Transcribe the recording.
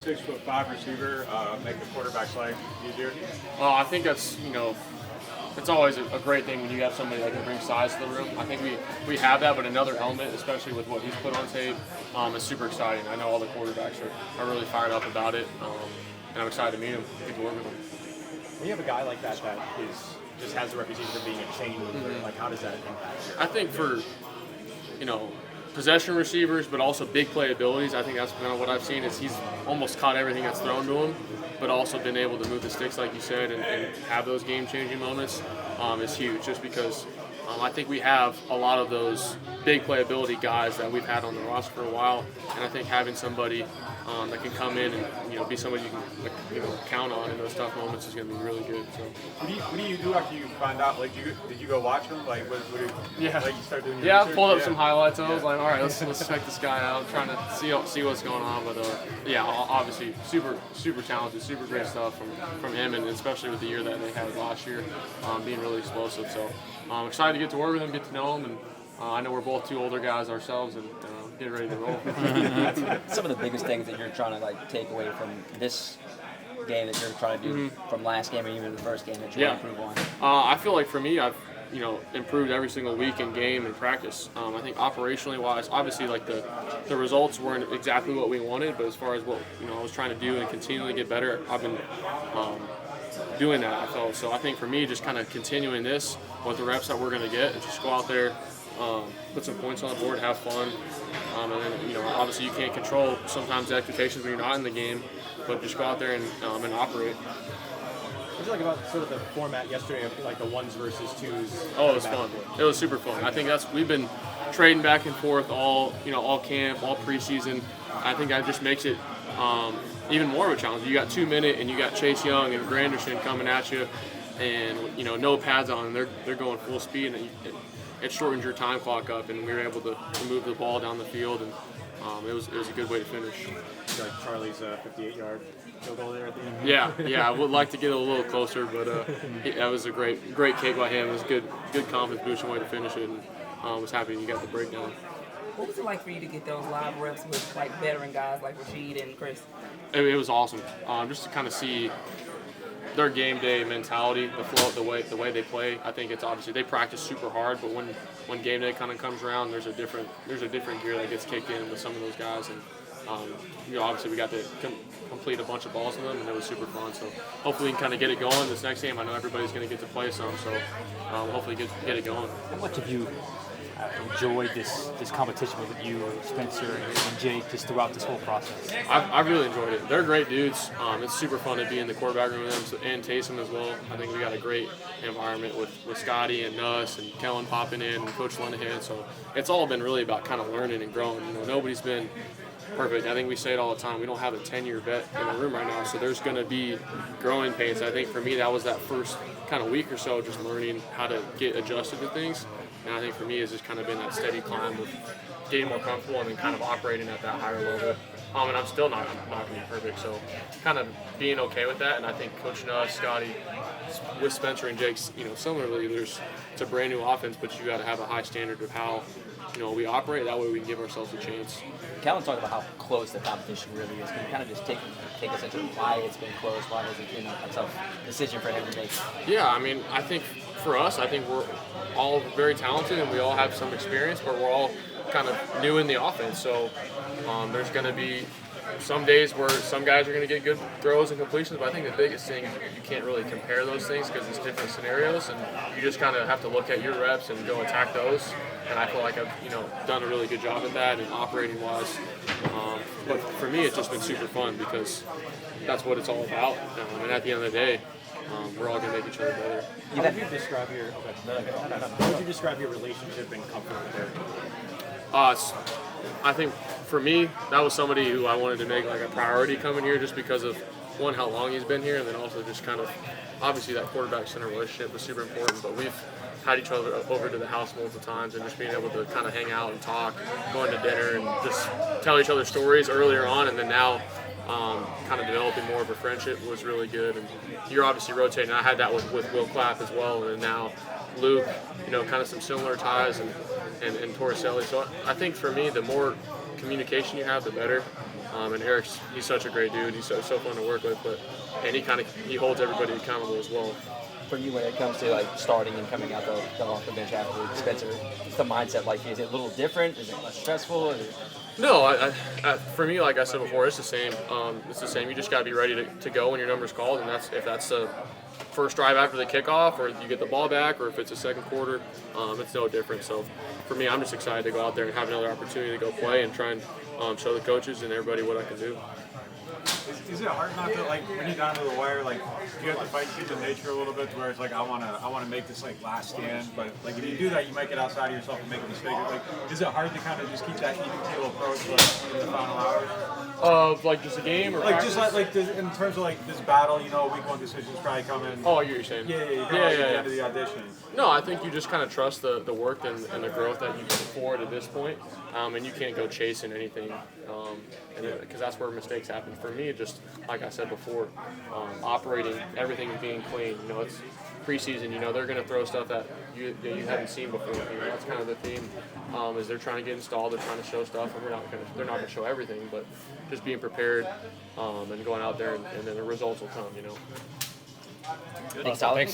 6'5" receiver make the quarterback's life easier? Well, I think that's, it's always a great thing when you have somebody that can bring size to the room. I think we have that, but another element, especially with what he's put on tape, is super exciting. I know all the quarterbacks are really fired up about it, and I'm excited to meet him, get to work with him. When you have a guy like that just has the reputation of being a chain mover, like how does that impact you? I think for, possession receivers, but also big play abilities, I think that's kind of what I've seen is he's almost caught everything that's thrown to him, but also been able to move the sticks, like you said, and have those game-changing moments is huge, just because I think we have a lot of those big playability guys that we've had on the roster for a while, and I think having somebody that can come in and be somebody you can count on in those tough moments is going to be really good. So, what do you do after you find out? Like, did you go watch them? Like, what yeah, like you start doing your yeah, research? I pulled up some highlights. And I was like, all right, let's check this guy out. Trying to see what's going on. But yeah, obviously super talented, super great stuff from him, and especially with the year that they had last year, being really explosive. So I'm excited to get to work with him, get to know him, and I know we're both two older guys ourselves, and get ready to roll. Some of the biggest things that you're trying to take away from this game that you're trying to do from last game or even the first game that you want to improve on? I feel like for me, I've improved every single week in game and practice. I think operationally wise, obviously the results weren't exactly what we wanted, but as far as what I was trying to do and continually get better, I've been doing that. I felt so. I think for me, just kind of continuing this with the reps that we're going to get, and just go out there, put some points on the board, have fun, and then obviously you can't control sometimes the expectations when you're not in the game, but just go out there and operate. What did you like about sort of the format yesterday of the ones versus twos? Oh, it was fun. It was super fun. I think we've been trading back and forth all camp, all preseason. I think that just makes it even more of a challenge. You got 2 minute and you got Chase Young and Granderson coming at you, and no pads on, and they're going full speed, and it shortens your time clock up, and we were able to move the ball down the field, and it was a good way to finish. Like Charlie's 58-yard field goal there at the end. Yeah, I would like to get a little closer, but that was a great kick by him. It was good confidence boosting way to finish it, and was happy you got the breakdown. What was it like for you to get those live reps with veteran guys like Rashid and Chris? It was awesome, just to kind of see their game day mentality, the flow, the way they play. I think it's obviously they practice super hard, but when game day kind of comes around, there's a different gear that gets kicked in with some of those guys, and obviously we got to complete a bunch of balls with them, and it was super fun. So hopefully we can kind of get it going this next game. I know everybody's going to get to play some, so hopefully get it going. How much have you enjoyed this competition with you, Spencer, and Jake just throughout this whole process? I've really enjoyed it. They're great dudes. It's super fun to be in the quarterback room with them, and Taysom as well. I think we got a great environment with Scotty and Nuss and Kellen popping in and Coach Linehan. So it's all been really about kind of learning and growing. Nobody's been perfect. I think we say it all the time. We don't have a 10-year vet in the room right now, so there's going to be growing pains. I think for me that was that first kind of week or so, just learning how to get adjusted to things. And I think for me it's just kind of been that steady climb of getting more comfortable and then kind of operating at that higher level. And I'm still not going to be perfect, so kind of being okay with that. And I think Coach Nuss, Scotty, with Spencer and Jake, similarly, it's a brand new offense, but you got to have a high standard of how we operate. That way we can give ourselves a chance. Kellen talked about how close the competition really is. Can you kind of just take us into why it's been close? Why has it been a tough decision for him to make? Yeah, I think for us, we're all very talented and we all have some experience, but we're all kind of new in the offense. So there's going to be some days where some guys are going to get good throws and completions, but I think the biggest thing is you can't really compare those things because it's different scenarios, and you just kind of have to look at your reps and go attack those. And I feel like I've done a really good job at that and operating wise. But for me, it's just been super fun because that's what it's all about. And at the end of the day, we're all going to make each other better. How would you describe your relationship and comfort with Derek? I think for me, that was somebody who I wanted to make a priority coming here just because of, one, how long he's been here, and then also just kind of, obviously that quarterback-center relationship was super important, but we've had each other over to the house multiple times, and just being able to kind of hang out and talk, going to dinner, and just tell each other stories earlier on, and then now kind of developing more of a friendship was really good. And you're obviously rotating. I had that with Will Clapp as well, and now Luke, kind of some similar ties, and Torricelli. So I think for me, the more communication you have, the better. And he's such a great dude. He's so fun to work with, and he holds everybody accountable as well. For you, when it comes to like starting and coming out off the bench after Spencer, what's the mindset like? Is it a little different? Is it less stressful? No, for me, like I said before, it's the same. It's the same. You just got to be ready to go when your number's called, and if that's the first drive after the kickoff, or you get the ball back, or if it's a second quarter, it's no different. So for me, I'm just excited to go out there and have another opportunity to go play and try and show the coaches and everybody what I can do. Is it hard not to, like, when you're down to the wire, like, do you have to fight human nature a little bit, where it's like, I wanna make this like last stand, but like if you do that, you might get outside of yourself and make a mistake. Like, is it hard to kind of just keep that even keel approach like in the final hours? Of like just a game, or like practice? just like in terms of like this battle, week one decisions probably coming. Oh, I get what you're saying. Yeah. At the end of the audition. No, I think you just kind of trust the work and the growth that you put forward at this point, and you can't go chasing anything, because that's where mistakes happen. For me, just like I said before, operating everything being clean. It's preseason. They're going to throw stuff that you haven't seen before. That's kind of the theme. Is they're trying to get installed, they're trying to show stuff, and they're not going to show everything, but just being prepared and going out there, and then the results will come. Thanks, Tyler.